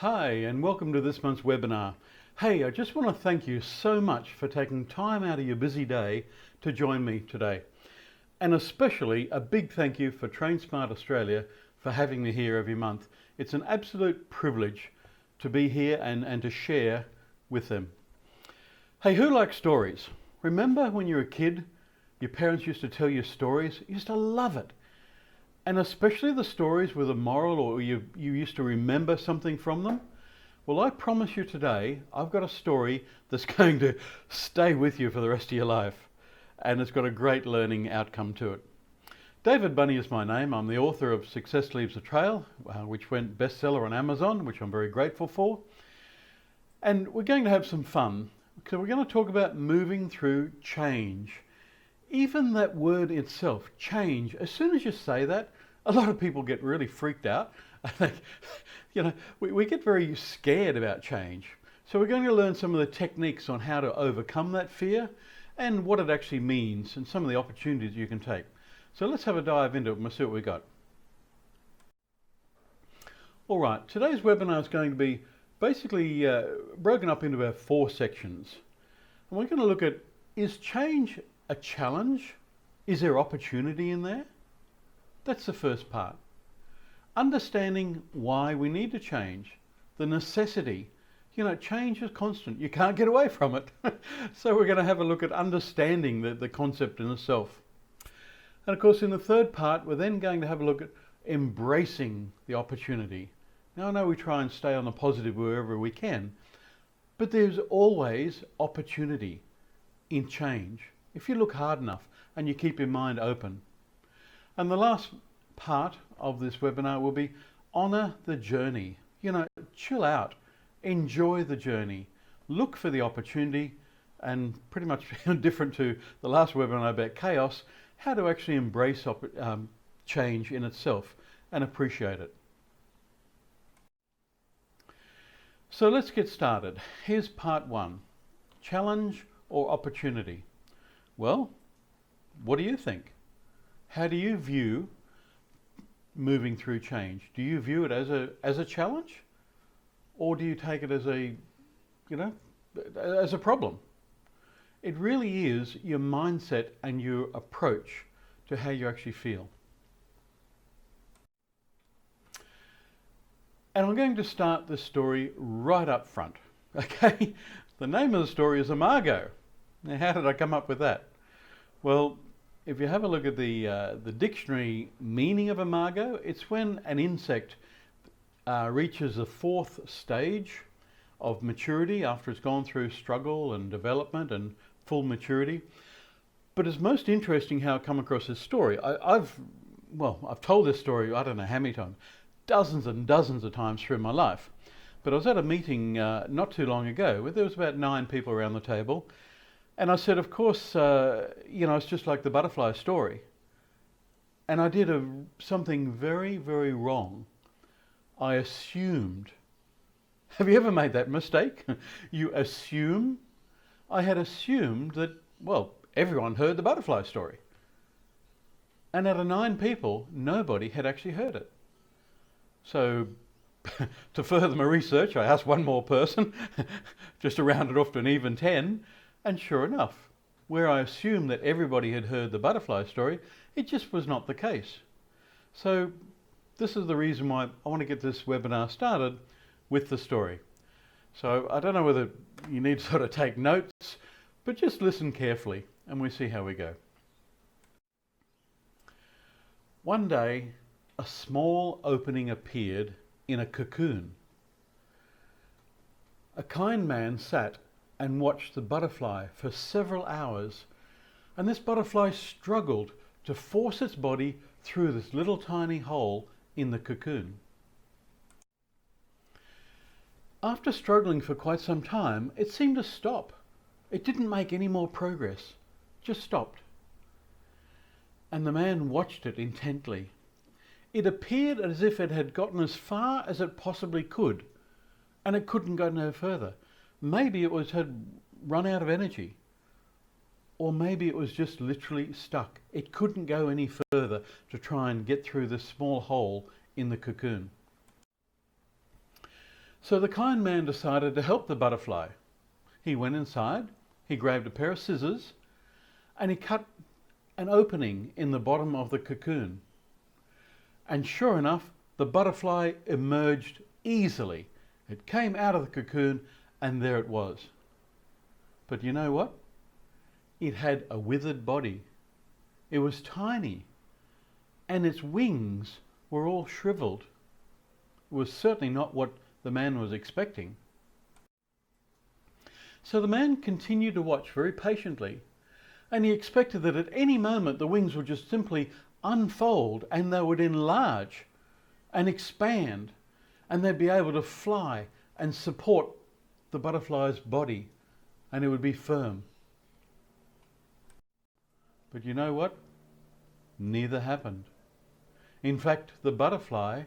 Hi, and welcome to this month's webinar. Hey, I just want to thank you so much for taking time out of your busy day to join me today. And especially a big thank you for TrainSmart Australia for having me here every month. It's an absolute privilege to be here and to share with them. Hey, who likes stories? Remember when you were a kid, your parents used to tell you stories? You used to love it. And especially the stories with a moral, or you used to remember something from them. Well, I promise you today, I've got a story that's going to stay with you for the rest of your life. And it's got a great learning outcome to it. David Bunney is my name. I'm the author of Success Leaves a Trail, which went bestseller on Amazon, which I'm very grateful for. And we're going to have some fun. So we're going to talk about moving through change. Even that word itself, change, as soon as you say that, a lot of people get really freaked out. I think, we get very scared about change. So we're going to learn some of the techniques on how to overcome that fear and what it actually means and some of the opportunities you can take. So let's have a dive into it and we'll see what we got. All right, today's webinar is going to be basically broken up into about 4 sections. And we're going to look at, is change a challenge? Is there opportunity in there? That's the first part. Understanding why we need to change, the necessity. Change is constant. You can't get away from it. So we're going to have a look at understanding the concept in itself. And of course, in the third part, we're then going to have a look at embracing the opportunity. Now, I know we try and stay on the positive wherever we can, but there's always opportunity in change if you look hard enough and you keep your mind open. And the last part of this webinar will be honor the journey. Chill out, enjoy the journey, look for the opportunity, and pretty much different to the last webinar about chaos, how to actually embrace change in itself and appreciate it. So let's get started. Here's part 1, challenge or opportunity. Well, what do you think? How do you view moving through change? Do you view it as a challenge, or do you take it as a problem? It really is your mindset and your approach to how you actually feel. And I'm going to start this story right up front. Okay, the name of the story is Imago. Now, how did I come up with that? Well, if you have a look at the dictionary meaning of imago, it's when an insect reaches the 4th stage of maturity after it's gone through struggle and development and full maturity. But it's most interesting how I come across this story. I've told this story, I don't know how many times, dozens and dozens of times through my life. But I was at a meeting not too long ago where there was about 9 people around the table. And I said, of course, it's just like the butterfly story. And I did something very, very wrong. I assumed. Have you ever made that mistake? You assume? I had assumed that, everyone heard the butterfly story. And out of 9 people, nobody had actually heard it. So to further my research, I asked one more person, just to round it off to an even 10. And sure enough, where I assumed that everybody had heard the butterfly story, it just was not the case. So this is the reason why I want to get this webinar started with the story. So I don't know whether you need to sort of take notes, but just listen carefully and we'll see how we go. One day, a small opening appeared in a cocoon. A kind man sat and watched the butterfly for several hours, and this butterfly struggled to force its body through this little tiny hole in the cocoon. After struggling for quite some time, it seemed to stop. It didn't make any more progress, just stopped. And the man watched it intently. It appeared as if it had gotten as far as it possibly could, and it couldn't go no further. Maybe it had run out of energy, or maybe it was just literally stuck. It couldn't go any further to try and get through this small hole in the cocoon. So the kind man decided to help the butterfly. He went inside, he grabbed a pair of scissors, and he cut an opening in the bottom of the cocoon. And sure enough, the butterfly emerged easily. It came out of the cocoon, and there it was. But you know what? It had a withered body. It was tiny, and its wings were all shriveled. It was certainly not what the man was expecting. So the man continued to watch very patiently, and he expected that at any moment the wings would just simply unfold and they would enlarge and expand, and they'd be able to fly and support the butterfly's body, and it would be firm. But you know what? Neither happened. In fact, the butterfly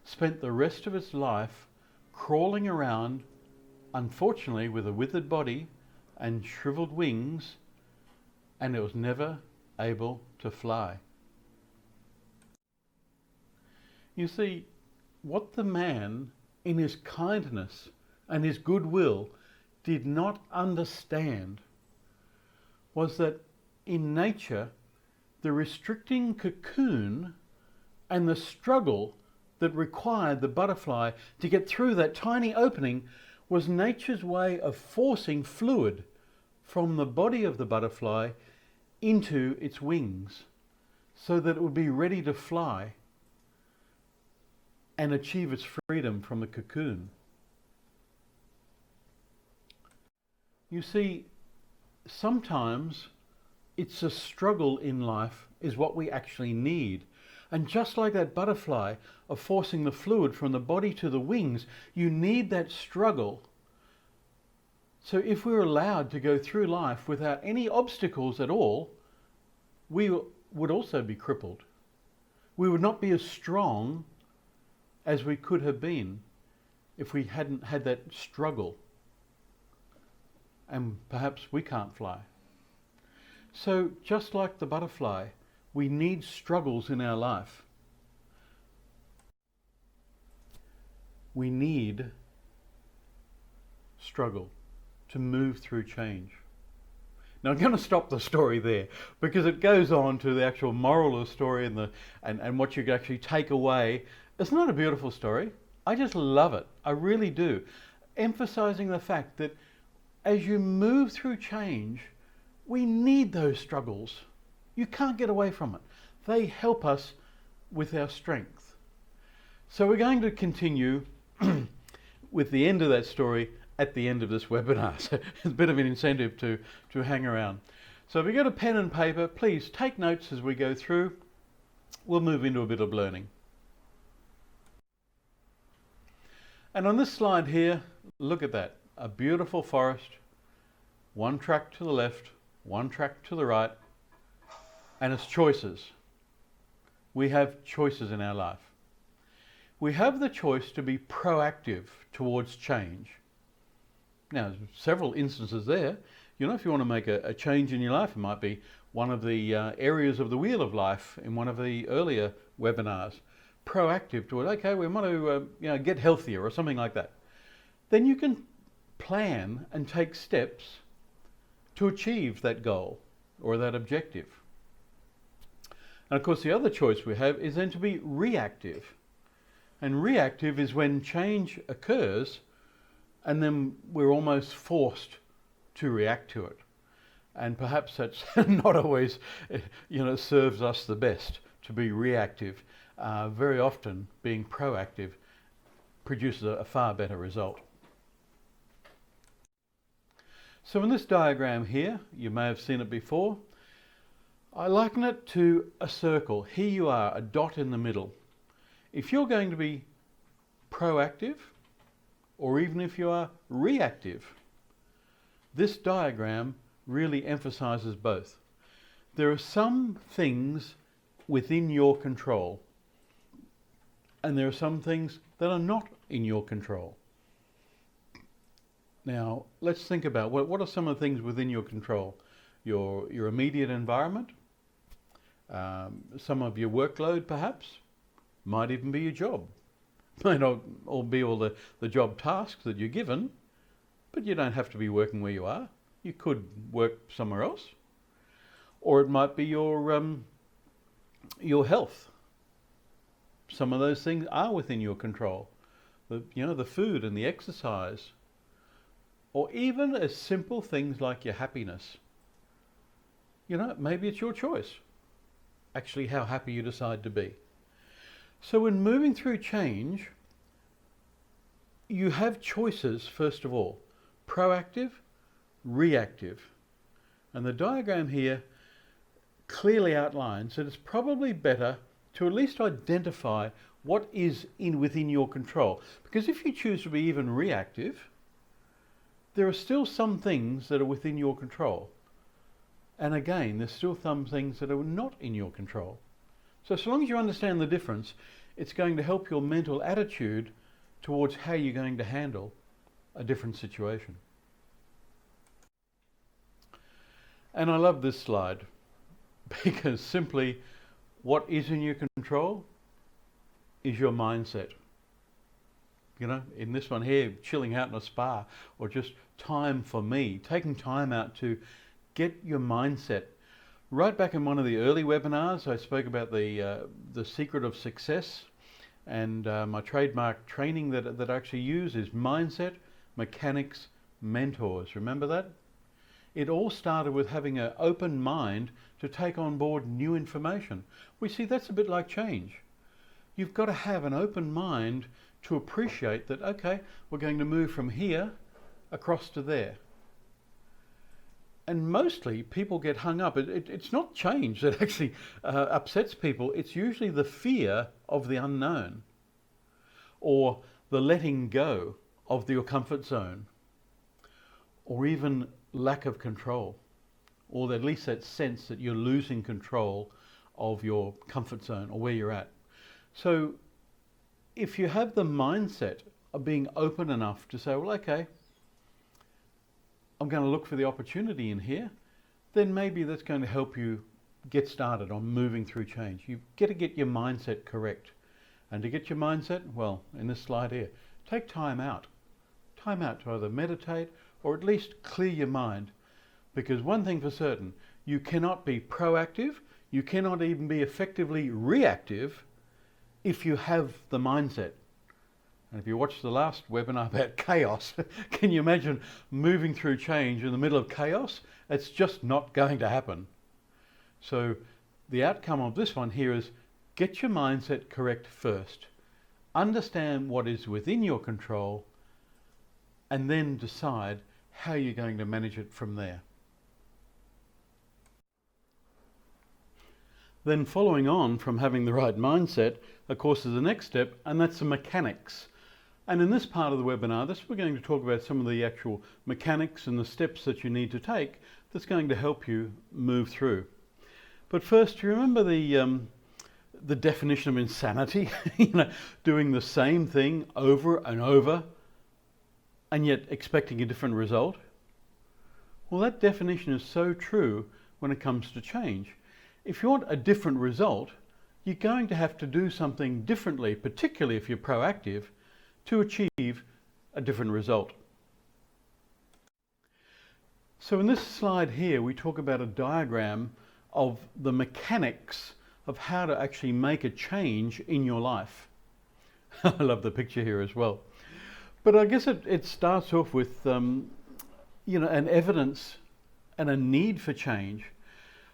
spent the rest of its life crawling around, unfortunately with a withered body and shriveled wings, and it was never able to fly. You see, what the man, in his kindness and his goodwill, did not understand was that in nature, the restricting cocoon and the struggle that required the butterfly to get through that tiny opening was nature's way of forcing fluid from the body of the butterfly into its wings so that it would be ready to fly and achieve its freedom from the cocoon. You see, sometimes it's a struggle in life is what we actually need. And just like that butterfly of forcing the fluid from the body to the wings, you need that struggle. So if we're allowed to go through life without any obstacles at all, we would also be crippled. We would not be as strong as we could have been if we hadn't had that struggle. And perhaps we can't fly. So just like the butterfly, we need struggles in our life. We need struggle to move through change. Now I'm going to stop the story there because it goes on to the actual moral of the story and what you can actually take away. It's not a beautiful story. I just love it. I really do. Emphasizing the fact that as you move through change, we need those struggles. You can't get away from it. They help us with our strength. So we're going to continue with the end of that story at the end of this webinar. So it's a bit of an incentive to hang around. So if you got a pen and paper, please take notes as we go through. We'll move into a bit of learning. And on this slide here, look at that. A beautiful forest, one track to the left, one track to the right, and it's choices. We have choices in our life. We have the choice to be proactive towards change. Now, there's several instances there. You know, if you want to make a change in your life, it might be one of the areas of the wheel of life in one of the earlier webinars. Proactive toward, okay, we want to get healthier or something like that. Then you can plan and take steps to achieve that goal or that objective. And of course the other choice we have is then to be reactive. And reactive is when change occurs and then we're almost forced to react to it. And perhaps that's not always, serves us the best to be reactive. Very often being proactive produces a far better result. So in this diagram here, you may have seen it before, I liken it to a circle. Here you are, a dot in the middle. If you're going to be proactive, or even if you are reactive, this diagram really emphasizes both. There are some things within your control, and there are some things that are not in your control. Now, let's think about what are some of the things within your control? Your immediate environment, some of your workload perhaps, might even be your job. May not all be all the job tasks that you're given, but you don't have to be working where you are. You could work somewhere else. Or it might be your health. Some of those things are within your control. The food and the exercise. Or even as simple things like your happiness. Maybe it's your choice, actually, how happy you decide to be. So when moving through change, you have choices, first of all, proactive, reactive. And the diagram here clearly outlines that it's probably better to at least identify what is within your control. Because if you choose to be even reactive, there are still some things that are within your control. And again, there's still some things that are not in your control. So long as you understand the difference, it's going to help your mental attitude towards how you're going to handle a different situation. And I love this slide because simply what is in your control is your mindset. In this one here, chilling out in a spa, or just time for me, taking time out to get your mindset. Right back in one of the early webinars, I spoke about the secret of success, and my trademark training that I actually use is mindset, mechanics, mentors. Remember that? It all started with having an open mind to take on board new information. We see that's a bit like change. You've got to have an open mind to appreciate that, okay, we're going to move from here across to there. And mostly people get hung up. It's not change that actually upsets people. It's usually the fear of the unknown, or the letting go of your comfort zone, or even lack of control, or at least that sense that you're losing control of your comfort zone or where you're at. So if you have the mindset of being open enough to say, well, okay, I'm going to look for the opportunity in here, then maybe that's going to help you get started on moving through change. You've got to get your mindset correct. And to get your mindset, well, in this slide here, take time out. Time out to either meditate or at least clear your mind. Because one thing for certain, you cannot be proactive, you cannot even be effectively reactive if you have the mindset. And if you watched the last webinar about chaos, can you imagine moving through change in the middle of chaos? It's just not going to happen. So the outcome of this one here is get your mindset correct first. Understand what is within your control, and then decide how you're going to manage it from there. Then following on from having the right mindset, of course, is the next step, and that's the mechanics. And in this part of the webinar, we're going to talk about some of the actual mechanics and the steps that you need to take that's going to help you move through. But first, do you remember the definition of insanity? Doing the same thing over and over and yet expecting a different result? Well, that definition is so true when it comes to change. If you want a different result, you're going to have to do something differently, particularly if you're proactive, to achieve a different result. So in this slide here, we talk about a diagram of the mechanics of how to actually make a change in your life. I love the picture here as well. But I guess it starts off with an evidence and a need for change.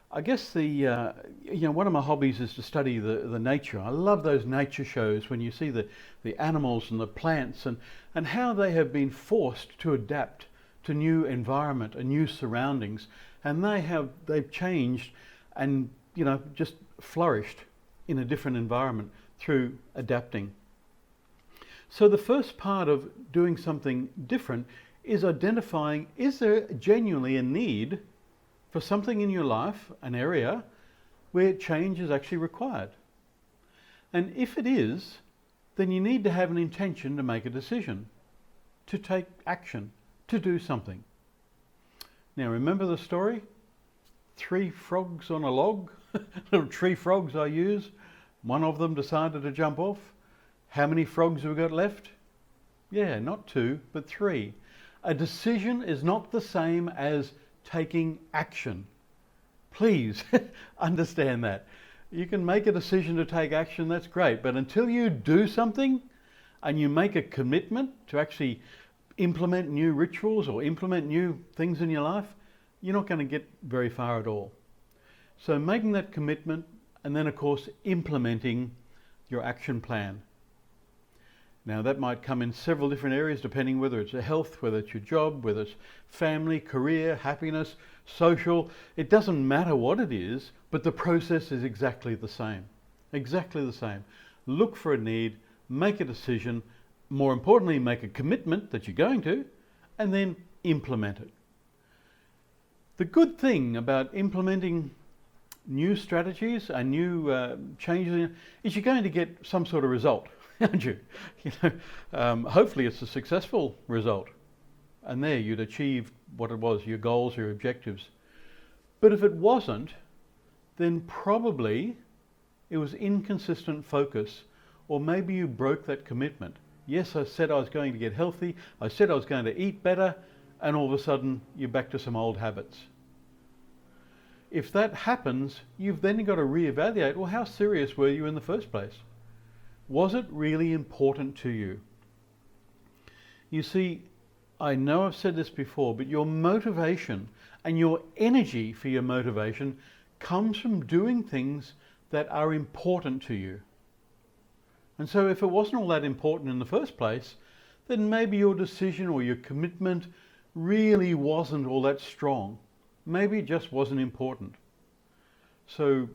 I guess one of my hobbies is to study the nature. I love those nature shows when you see the animals and the plants and how they have been forced to adapt to new environment and new surroundings, and they've changed and just flourished in a different environment through adapting. So the first part of doing something different is identifying, is there genuinely a need for something in your life, an area, where change is actually required? And if it is, then you need to have an intention to make a decision, to take action, to do something. Now remember the story? 3 frogs on a log, little tree frogs I use. One of them decided to jump off. How many frogs have we got left? Yeah, not 2, but 3. A decision is not the same as taking action. Please understand that. You can make a decision to take action, that's great, but until you do something and you make a commitment to actually implement new rituals or implement new things in your life, you're not going to get very far at all. So making that commitment and then of course implementing your action plan. Now that might come in several different areas depending whether it's health, whether it's your job, whether it's family, career, happiness, social. It doesn't matter what it is, but the process is exactly the same. Exactly the same. Look for a need, make a decision, more importantly make a commitment that you're going to, and then implement it. The good thing about implementing new strategies and new changes is you're going to get some sort of result, aren't you? Hopefully it's a successful result, and there you'd achieve what it was, your goals, your objectives. But if it wasn't, then probably it was inconsistent focus, or maybe you broke that commitment. Yes, I said I was going to get healthy, I said I was going to eat better, and all of a sudden you're back to some old habits. If that happens, you've then got to reevaluate, well, how serious were you in the first place? Was it really important to you? You see, I know I've said this before, but your motivation and your energy for your motivation comes from doing things that are important to you. And so if it wasn't all that important in the first place, then maybe your decision or your commitment really wasn't all that strong. Maybe it just wasn't important. So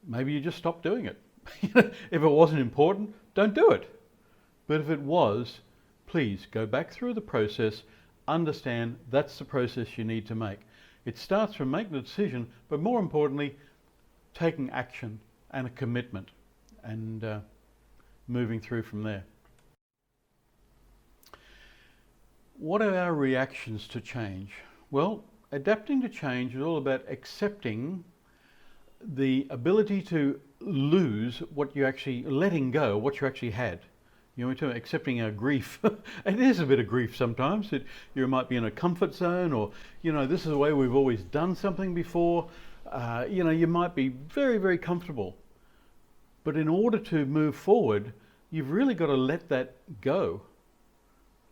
maybe you just stopped doing it. If it wasn't important, don't do it. But if it was, please go back through the process, understand that's the process you need to make. It starts from making a decision, but more importantly, taking action and a commitment and moving through from there. What are our reactions to change? Well, adapting to change is all about accepting the ability to lose what you actually, letting go what you actually had. You know, we're talking accepting our grief. It is a bit of grief sometimes. You might be in a comfort zone, or, this is the way we've always done something before. You might be very, very comfortable. But in order to move forward, you've really got to let that go.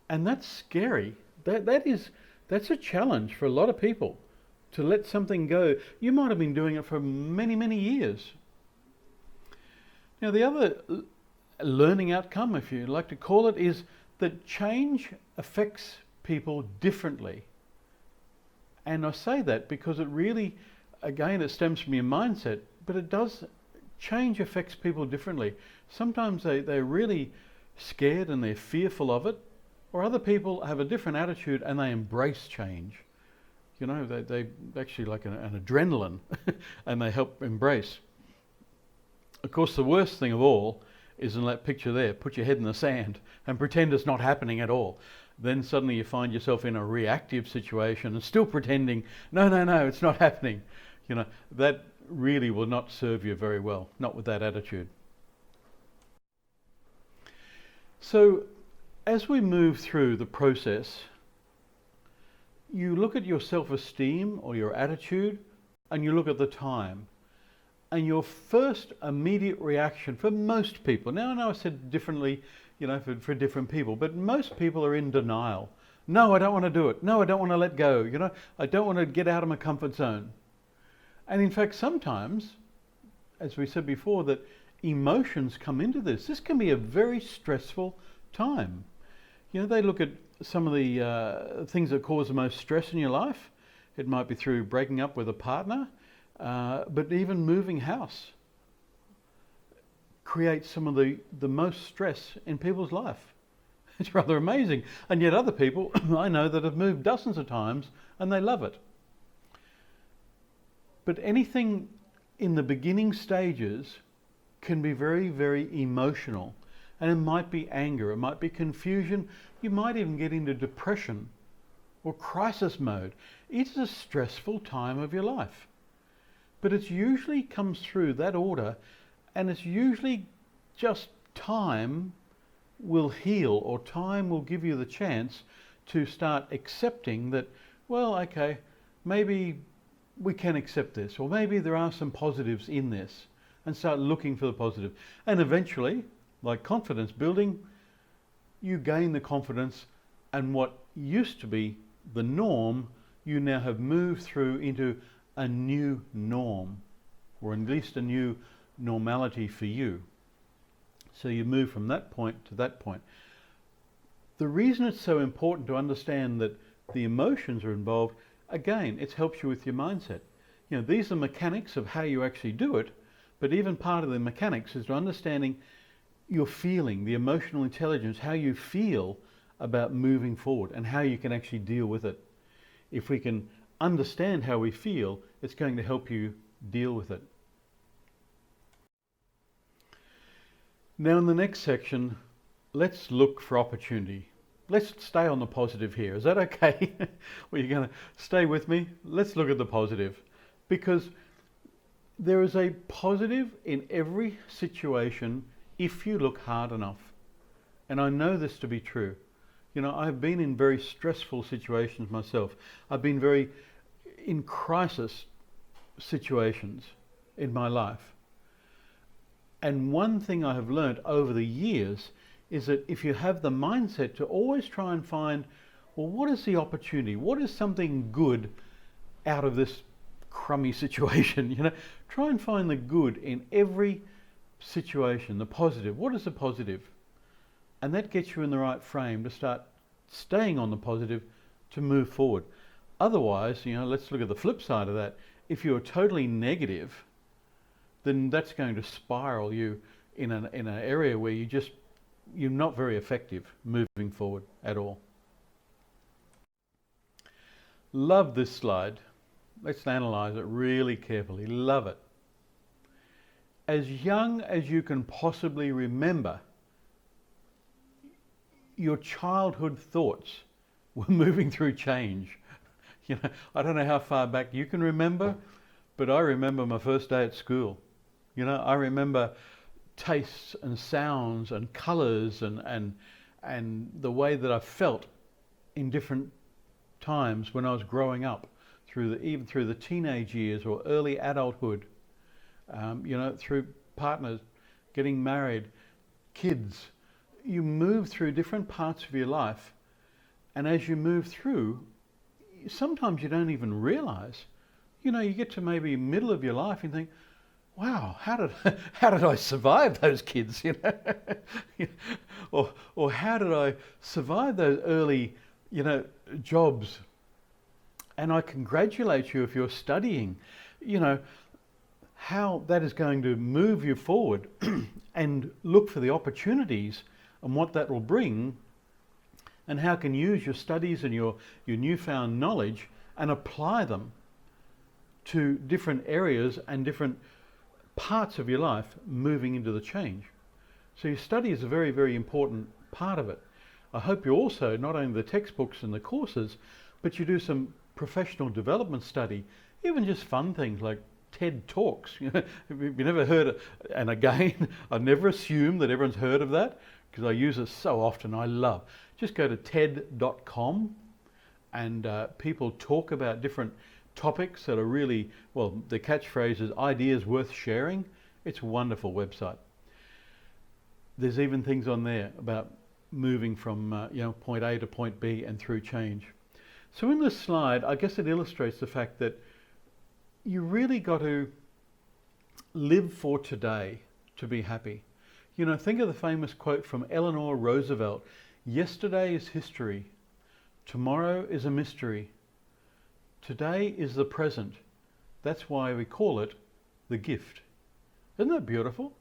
And that's scary. That's a challenge for a lot of people, to let something go. You might have been doing it for many, many years. Now, the other learning outcome, if you like to call it, is that change affects people differently. And I say that because it really, again, it stems from your mindset, but it does, change affects people differently. Sometimes they're really scared and they're fearful of it, or other people have a different attitude and they embrace change. They actually like an adrenaline and they help embrace. Of course, the worst thing of all is in that picture there, put your head in the sand and pretend it's not happening at all. Then suddenly you find yourself in a reactive situation and still pretending, no, it's not happening. That really will not serve you very well, not with that attitude. So as we move through the process, you look at your self-esteem or your attitude, and you look at the time. And your first immediate reaction for most people, now I know I said differently, for different people, but most people are in denial. No, I don't want to do it. No, I don't want to let go. I don't want to get out of my comfort zone. And in fact, sometimes, as we said before, that emotions come into this. This can be a very stressful time. They look at some of the things that cause the most stress in your life. It might be through breaking up with a partner, but even moving house creates some of the most stress in people's life. It's rather amazing. And yet other people I know that have moved dozens of times and they love it. But anything in the beginning stages can be very, very emotional. And it might be anger, it might be confusion, you might even get into depression or crisis mode. It's a stressful time of your life. But it usually comes through that order, and it's usually just time will heal, or time will give you the chance to start accepting that, well, okay, maybe we can accept this, or maybe there are some positives in this, and start looking for the positive. And eventually, like confidence building, you gain the confidence, and what used to be the norm, you now have moved through into a new norm, or at least a new normality for you. So you move from that point to that point. The reason it's so important to understand that the emotions are involved, again, it helps you with your mindset. You know, these are mechanics of how you actually do it, but even part of the mechanics is to understanding your feeling, the emotional intelligence, how you feel about moving forward and how you can actually deal with it. If we can understand how we feel, it's going to help you deal with it. Now in the next section, let's look for opportunity. Let's stay on the positive here. Is that okay? Well, you're going to stay with me? Let's look at the positive, because there is a positive in every situation if you look hard enough. And I know this to be true. You know, I've been in very stressful situations myself. I've been very in crisis situations in my life. And one thing I have learned over the years is that if you have the mindset to always try and find, well, what is the opportunity? What is something good out of this crummy situation? You know, try and find the good in every situation, the positive. What is the positive? And that gets you in the right frame to start staying on the positive to move forward. Otherwise, you know, let's look at the flip side of that. If you're totally negative, then that's going to spiral you in an area where you're not very effective moving forward at all. Love this slide. Let's analyze it really carefully. Love it. As young as you can possibly remember, your childhood thoughts were moving through change. You know, I don't know how far back you can remember, but I remember my first day at school. You know, I remember tastes and sounds and colours and the way that I felt in different times when I was growing up, even through the teenage years or early adulthood. You know, through partners, getting married, kids. You move through different parts of your life, and as you move through, sometimes you don't even realise. You know, you get to maybe middle of your life and think, wow, how did I survive those kids? You know, or how did I survive those early, you know, jobs? And I congratulate you if you're studying. You know, how that is going to move you forward and look for the opportunities and what that will bring, and how can you use your studies and your newfound knowledge and apply them to different areas and different parts of your life moving into the change. So your study is a very, very important part of it. I hope you also, not only the textbooks and the courses, but you do some professional development study, even just fun things like TED Talks. You know, if you've never heard of, and again, I never assume that everyone's heard of that, because I use it so often. I love. Just go to TED.com, and people talk about different topics that are really, well, the catchphrase is ideas worth sharing. It's a wonderful website. There's even things on there about moving from you know, point A to point B and through change. So in this slide, I guess it illustrates the fact that you really got to live for today to be happy. You know, think of the famous quote from Eleanor Roosevelt: "Yesterday is history. Tomorrow is a mystery. Today is the present. That's why we call it the gift." Isn't that beautiful?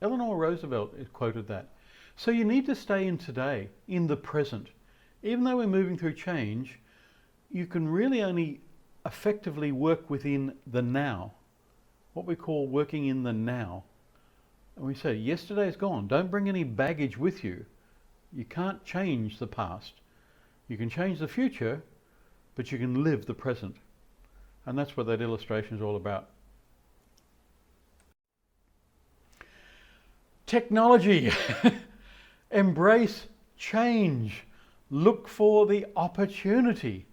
Eleanor Roosevelt quoted that. So you need to stay in today, in the present. Even though we're moving through change, you can really only effectively work within the now, what we call working in the now. And we say, yesterday's gone. Don't bring any baggage with you. You can't change the past. You can change the future, but you can live the present. And that's what that illustration is all about. Technology. Embrace change. Look for the opportunity.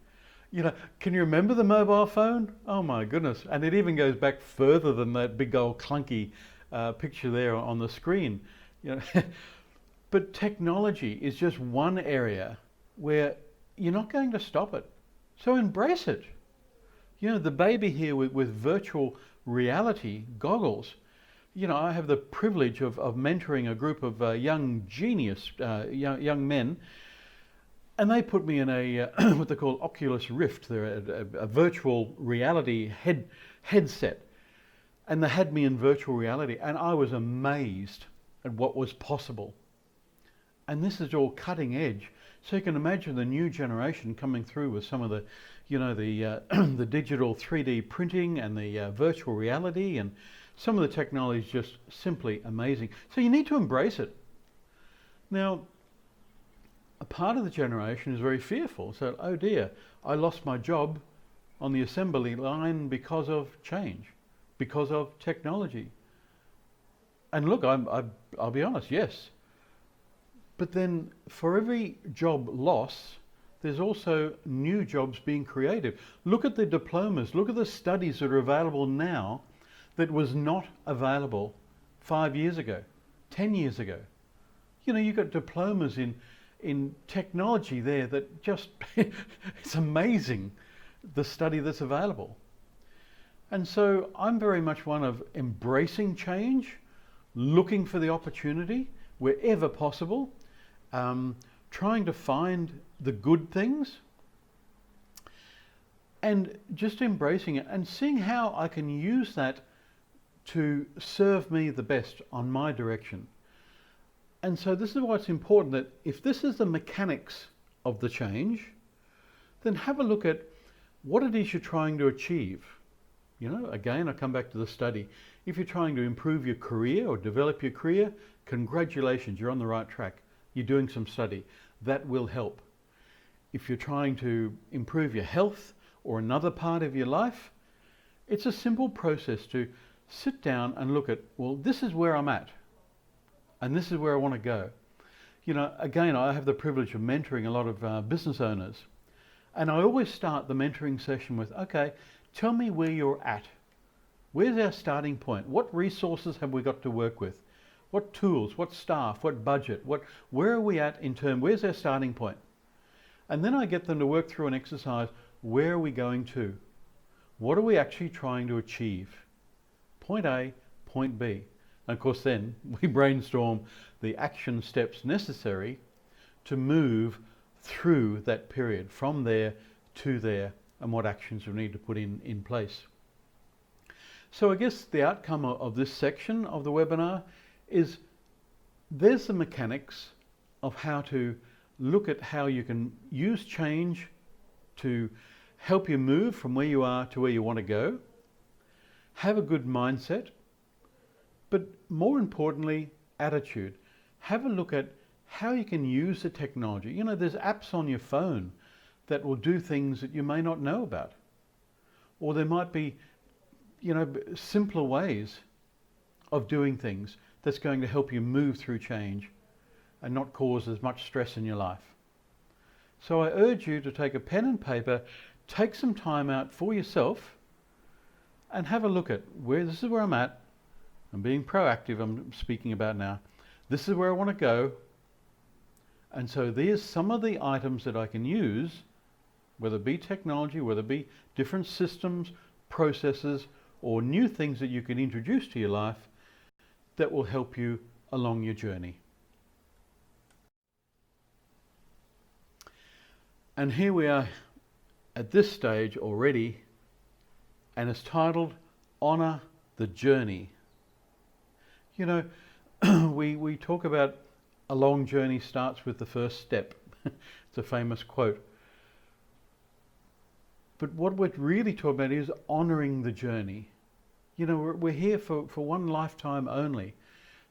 You know, can you remember the mobile phone? Oh my goodness. And it even goes back further than that big old clunky picture there on the screen. You know, but technology is just one area where you're not going to stop it. So embrace it. You know, the baby here with virtual reality goggles. You know, I have the privilege of mentoring a group of young young men, and they put me in a what they call Oculus Rift. They're a virtual reality headset, and they had me in virtual reality, and I was amazed at what was possible. And this is all cutting edge, so you can imagine the new generation coming through with some of the, you know, the the digital 3D printing and the virtual reality, and some of the technology is just simply amazing. So you need to embrace it. Now, a part of the generation is very fearful. So, oh dear, I lost my job on the assembly line because of change, because of technology. And look, I'll be honest, yes. But then for every job loss, there's also new jobs being created. Look at the diplomas, look at the studies that are available now that was not available 5 years ago, 10 years ago. You know, you've got diplomas in technology there that just, it's amazing the study that's available. And so I'm very much one of embracing change, looking for the opportunity wherever possible, trying to find the good things, and just embracing it and seeing how I can use that to serve me the best on my direction. And so this is why it's important that if this is the mechanics of the change, then have a look at what it is you're trying to achieve. You know, again, I come back to the study. If you're trying to improve your career or develop your career, congratulations, you're on the right track. You're doing some study. That will help. If you're trying to improve your health or another part of your life, it's a simple process to sit down and look at, well, this is where I'm at, and this is where I want to go. You know, again, I have the privilege of mentoring a lot of business owners, and I always start the mentoring session with, okay, tell me where you're at. Where's our starting point? What resources have we got to work with? What tools, what staff, what budget, where are we at in terms, where's our starting point? And then I get them to work through an exercise, where are we going to? What are we actually trying to achieve? Point A, point B. And of course then we brainstorm the action steps necessary to move through that period, from there to there, and what actions we need to put in place. So I guess the outcome of this section of the webinar is there's the mechanics of how to look at how you can use change to help you move from where you are to where you want to go. Have a good mindset, but more importantly, attitude. Have a look at how you can use the technology. You know, there's apps on your phone that will do things that you may not know about. Or there might be, you know, simpler ways of doing things that's going to help you move through change and not cause as much stress in your life. So I urge you to take a pen and paper, take some time out for yourself, and have a look at this is where I'm at. I'm being proactive, I'm speaking about now. This is where I want to go. And so there's some of the items that I can use, whether it be technology, whether it be different systems, processes, or new things that you can introduce to your life that will help you along your journey. And here we are at this stage already, and it's titled Honor the Journey. You know, we talk about a long journey starts with the first step. It's a famous quote. But what we're really talking about is honoring the journey. You know, we're here for one lifetime only.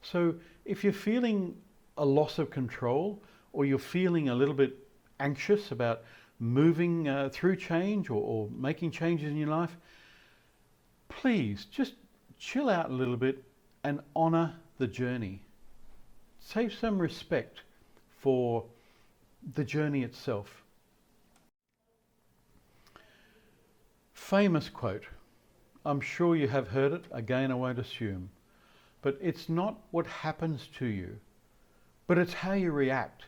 So if you're feeling a loss of control, or you're feeling a little bit anxious about moving through change or making changes in your life, please just chill out a little bit and honor the journey. Save some respect for the journey itself. Famous quote. I'm sure you have heard it. Again, I won't assume. But it's not what happens to you, but it's how you react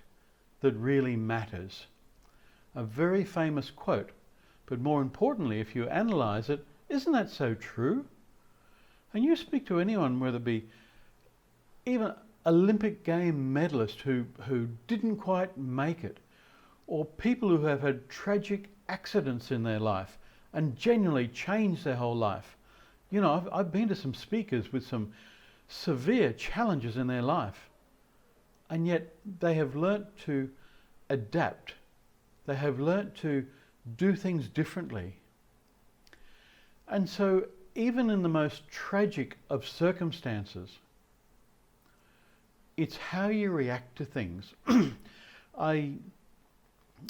that really matters. A very famous quote. But more importantly, if you analyze it, isn't that so true? And you speak to anyone, whether it be even Olympic game medalist who didn't quite make it, or people who have had tragic accidents in their life and genuinely changed their whole life. You know, I've been to some speakers with some severe challenges in their life, and yet they have learnt to adapt. They have learnt to do things differently. And so even in the most tragic of circumstances, it's how you react to things. I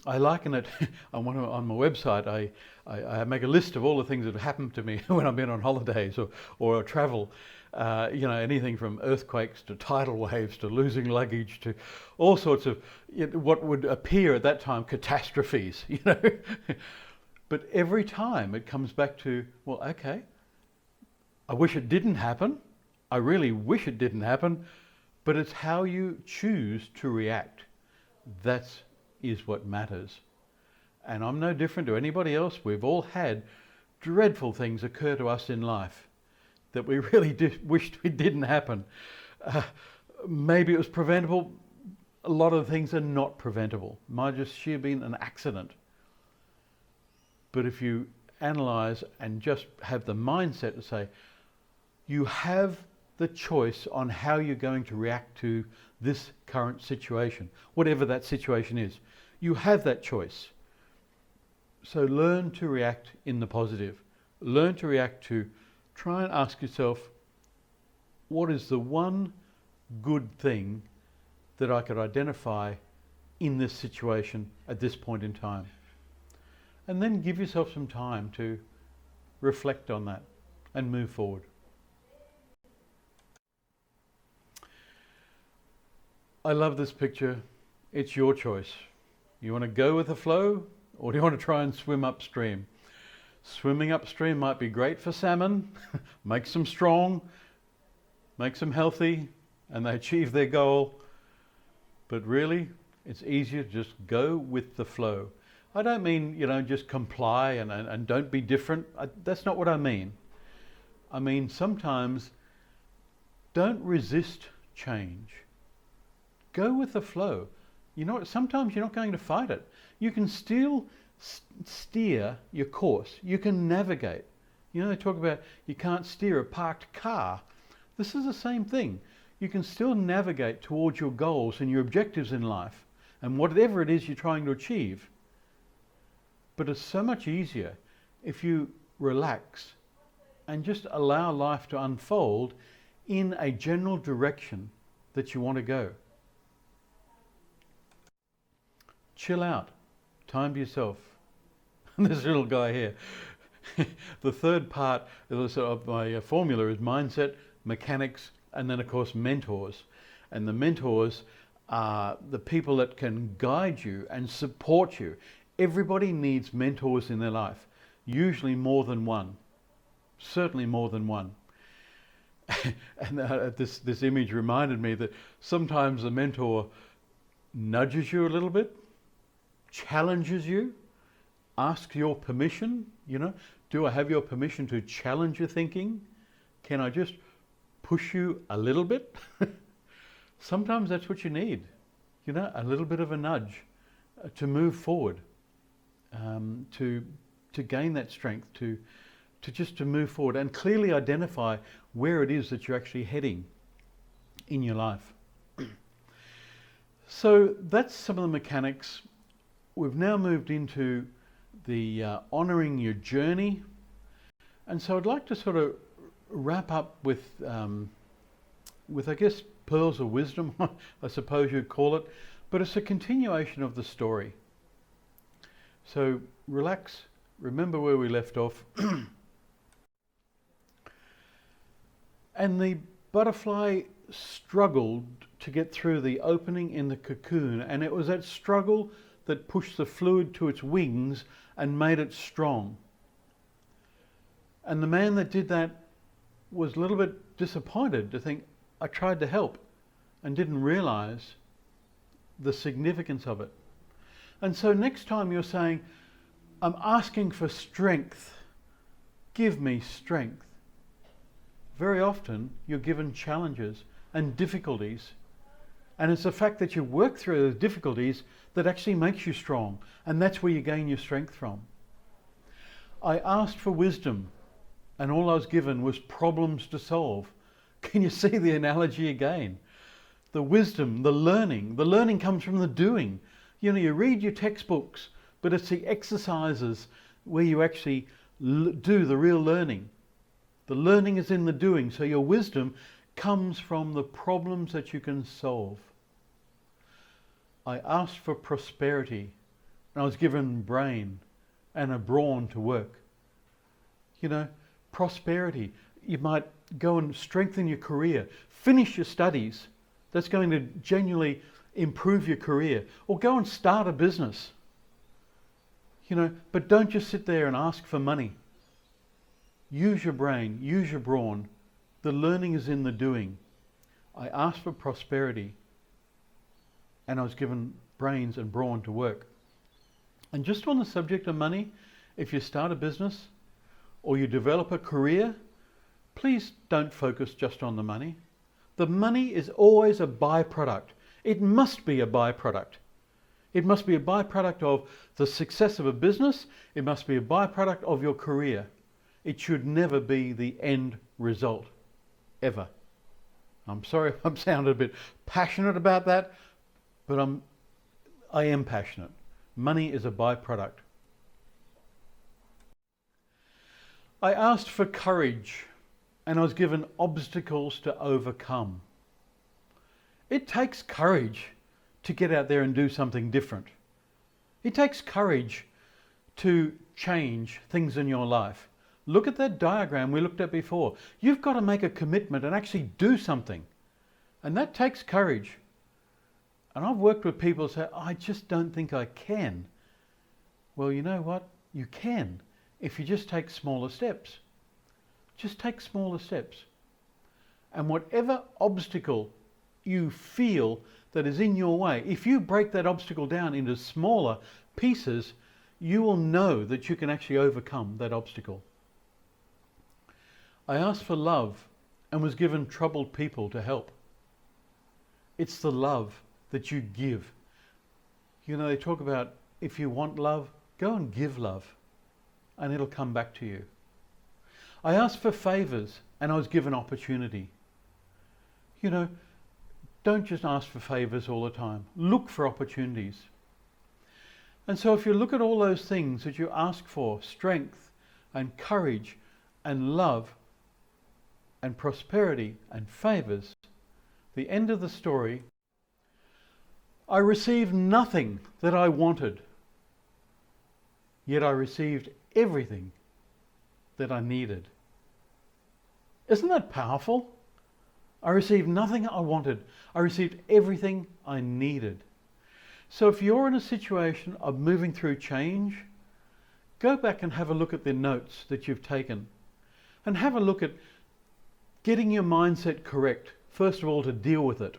liken it on my website. I make a list of all the things that have happened to me when I've been on holidays or travel. You know, anything from earthquakes to tidal waves to losing luggage to all sorts of what would appear at that time catastrophes. You know, but every time it comes back to, well, okay, I wish it didn't happen. I really wish it didn't happen. But it's how you choose to react. That is what matters. And I'm no different to anybody else. We've all had dreadful things occur to us in life that we really wished it didn't happen. Maybe it was preventable. A lot of things are not preventable. Might just sheer been an accident. But if you analyze and just have the mindset to say, you have the choice on how you're going to react to this current situation, whatever that situation is. You have that choice. So learn to react in the positive. Learn to react to, try and ask yourself, what is the one good thing that I could identify in this situation at this point in time? And then give yourself some time to reflect on that and move forward. I love this picture. It's your choice. You want to go with the flow, or do you want to try and swim upstream? Swimming upstream might be great for salmon, makes them strong, makes them healthy, and they achieve their goal. But really, it's easier to just go with the flow. I don't mean, you know, just comply and don't be different. That's not what I mean. I mean, sometimes don't resist change. Go with the flow. You know what? Sometimes you're not going to fight it. You can still steer your course. You can navigate. You know, they talk about you can't steer a parked car. This is the same thing. You can still navigate towards your goals and your objectives in life and whatever it is you're trying to achieve. But it's so much easier if you relax and just allow life to unfold in a general direction that you want to go. Chill out. Time to yourself. This little guy here. The third part of my formula is mindset, mechanics, and then of course mentors. And the mentors are the people that can guide you and support you. Everybody needs mentors in their life. Usually more than one. Certainly more than one. And this image reminded me that sometimes the mentor nudges you a little bit, challenges you, asks your permission, you know, do I have your permission to challenge your thinking? Can I just push you a little bit? Sometimes that's what you need, you know, a little bit of a nudge to move forward, to gain that strength, to move forward and clearly identify where it is that you're actually heading in your life. So that's some of the mechanics. We've now moved into the honouring your journey. And so I'd like to sort of wrap up with I guess, pearls of wisdom, I suppose you'd call it. But it's a continuation of the story. So relax, remember where we left off. And the butterfly struggled to get through the opening in the cocoon, and it was that struggle that pushed the fluid to its wings and made it strong. And the man that did that was a little bit disappointed to think, I tried to help and didn't realize the significance of it. And so next time you're saying, I'm asking for strength, give me strength. Very often you're given challenges and difficulties. And it's the fact that you work through those difficulties that actually makes you strong. And that's where you gain your strength from. I asked for wisdom, and all I was given was problems to solve. Can you see the analogy again? The wisdom, the learning comes from the doing. You know, you read your textbooks, but it's the exercises where you actually do the real learning. The learning is in the doing, so your wisdom comes from the problems that you can solve. I asked for prosperity, and I was given brain and a brawn to work. You know, prosperity. You might go and strengthen your career, finish your studies. That's going to genuinely improve your career. Or go and start a business. You know, but don't just sit there and ask for money. Use your brain, use your brawn. The learning is in the doing. I asked for prosperity, and I was given brains and brawn to work. And just on the subject of money, if you start a business or you develop a career, please don't focus just on the money. The money is always a byproduct. It must be a byproduct. It must be a byproduct of the success of a business. It must be a byproduct of your career. It should never be the end result, ever. I'm sorry if I'm sounding a bit passionate about that, but I am passionate. Money is a byproduct. I asked for courage, and I was given obstacles to overcome. It takes courage to get out there and do something different. It takes courage to change things in your life. Look at that diagram we looked at before. You've got to make a commitment and actually do something. And that takes courage. And I've worked with people who say, I just don't think I can. Well, you know what? You can if you just take smaller steps. Just take smaller steps. And whatever obstacle you feel that is in your way, if you break that obstacle down into smaller pieces, you will know that you can actually overcome that obstacle. I asked for love and was given troubled people to help. It's the love that you give. You know, they talk about if you want love, go and give love and it'll come back to you. I asked for favors and I was given opportunity. You know, don't just ask for favors all the time. Look for opportunities. And so if you look at all those things that you ask for, strength and courage and love and prosperity and favors, the end of the story, I received nothing that I wanted, yet I received everything that I needed. Isn't that powerful? I received nothing I wanted. I received everything I needed. So if you're in a situation of moving through change, go back and have a look at the notes that you've taken and have a look at getting your mindset correct, first of all, to deal with it,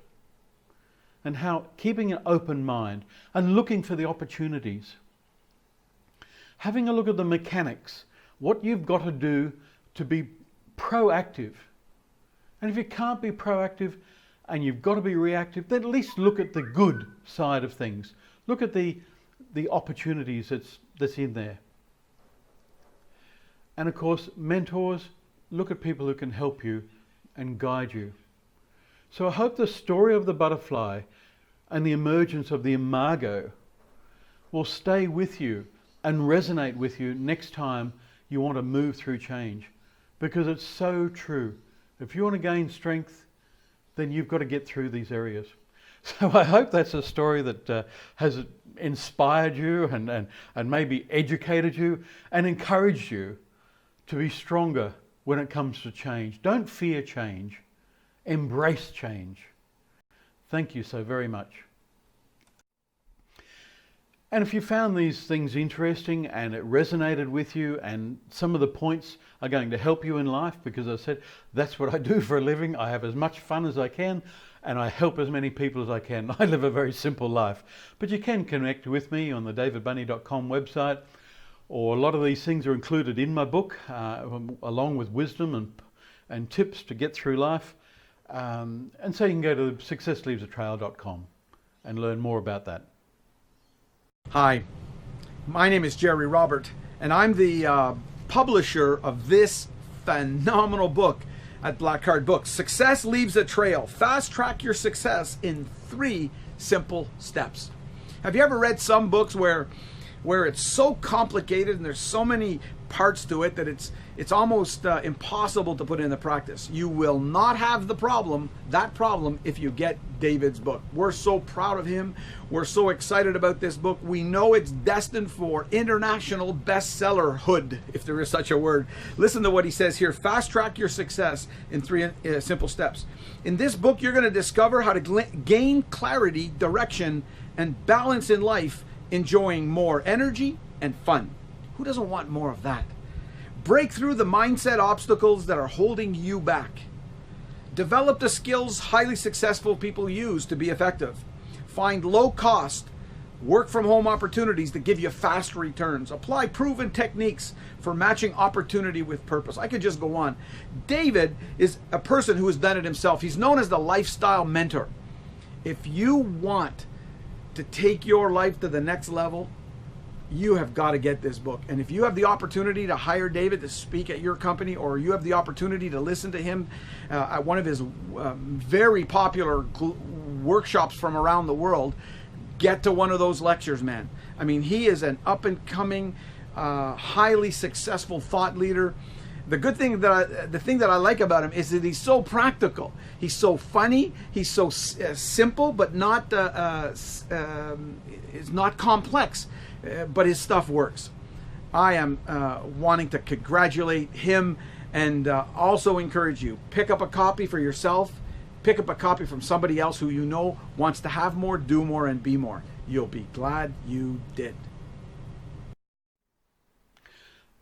and how keeping an open mind and looking for the opportunities. Having a look at the mechanics, what you've got to do to be proactive. And if you can't be proactive and you've got to be reactive, then at least look at the good side of things. Look at the opportunities that's in there. And of course, mentors, look at people who can help you and guide you. So I hope the story of the butterfly and the emergence of the imago will stay with you and resonate with you next time you want to move through change, because it's so true. If you want to gain strength, then you've got to get through these areas. So I hope that's a story that has inspired you and maybe educated you and encouraged you to be stronger when it comes to change. Don't fear change. Embrace change. Thank you so very much. And if you found these things interesting and it resonated with you and some of the points are going to help you in life, because I said that's what I do for a living. I have as much fun as I can and I help as many people as I can. I live a very simple life. But you can connect with me on the davidbunney.com website, or a lot of these things are included in my book, along with wisdom and tips to get through life. And so you can go to successleavesatrail.com and learn more about that. Hi, my name is Jerry Robert, and I'm the publisher of this phenomenal book at Black Card Books. Success Leaves a Trail. Fast track your success in 3 simple steps. Have you ever read some books where it's so complicated and there's so many parts to it that it's almost impossible to put into practice? You will not have that problem, if you get David's book. We're so proud of him. We're so excited about this book. We know it's destined for international bestsellerhood, if there is such a word. Listen to what he says here. Fast track your success in 3 simple steps. In this book, you're going to discover how to gain clarity, direction, and balance in life, enjoying more energy and fun. Who doesn't want more of that? Break through the mindset obstacles that are holding you back. Develop the skills highly successful people use to be effective. Find low-cost, work-from-home opportunities that give you fast returns. Apply proven techniques for matching opportunity with purpose. I could just go on. David is a person who has done it himself. He's known as the lifestyle mentor. If you want to take your life to the next level, you have got to get this book. And if you have the opportunity to hire David to speak at your company, or you have the opportunity to listen to him at one of his very popular workshops from around the world, get to one of those lectures, man. I mean, he is an up-and-coming, highly successful thought leader. The thing that I like about him is that he's so practical. He's so funny. He's so simple, but not is not complex. But his stuff works. I am wanting to congratulate him and also encourage you. Pick up a copy for yourself. Pick up a copy from somebody else who you know wants to have more, do more, and be more. You'll be glad you did.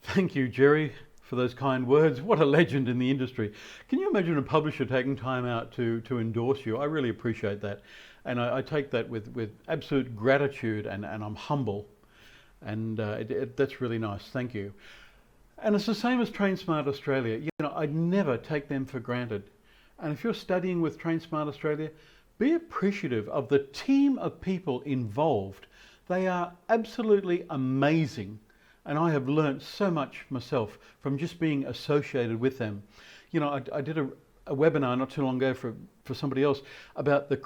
Thank you, Jerry, for those kind words. What a legend in the industry. Can you imagine a publisher taking time out to endorse you? I really appreciate that. And I take that with absolute gratitude, and I'm humble. And that's really nice. Thank you. And it's the same as Train Smart Australia. You know, I'd never take them for granted. And if you're studying with Train Smart Australia, be appreciative of the team of people involved. They are absolutely amazing. And I have learnt so much myself from just being associated with them. You know, I did a webinar not too long ago for somebody else about the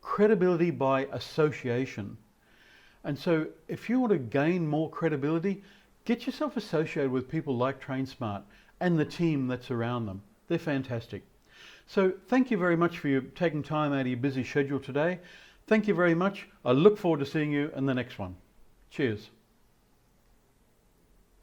credibility by association. And so if you want to gain more credibility, get yourself associated with people like Train Smart and the team that's around them. They're fantastic. So thank you very much for you taking time out of your busy schedule today. Thank you very much. I look forward to seeing you in the next one. Cheers.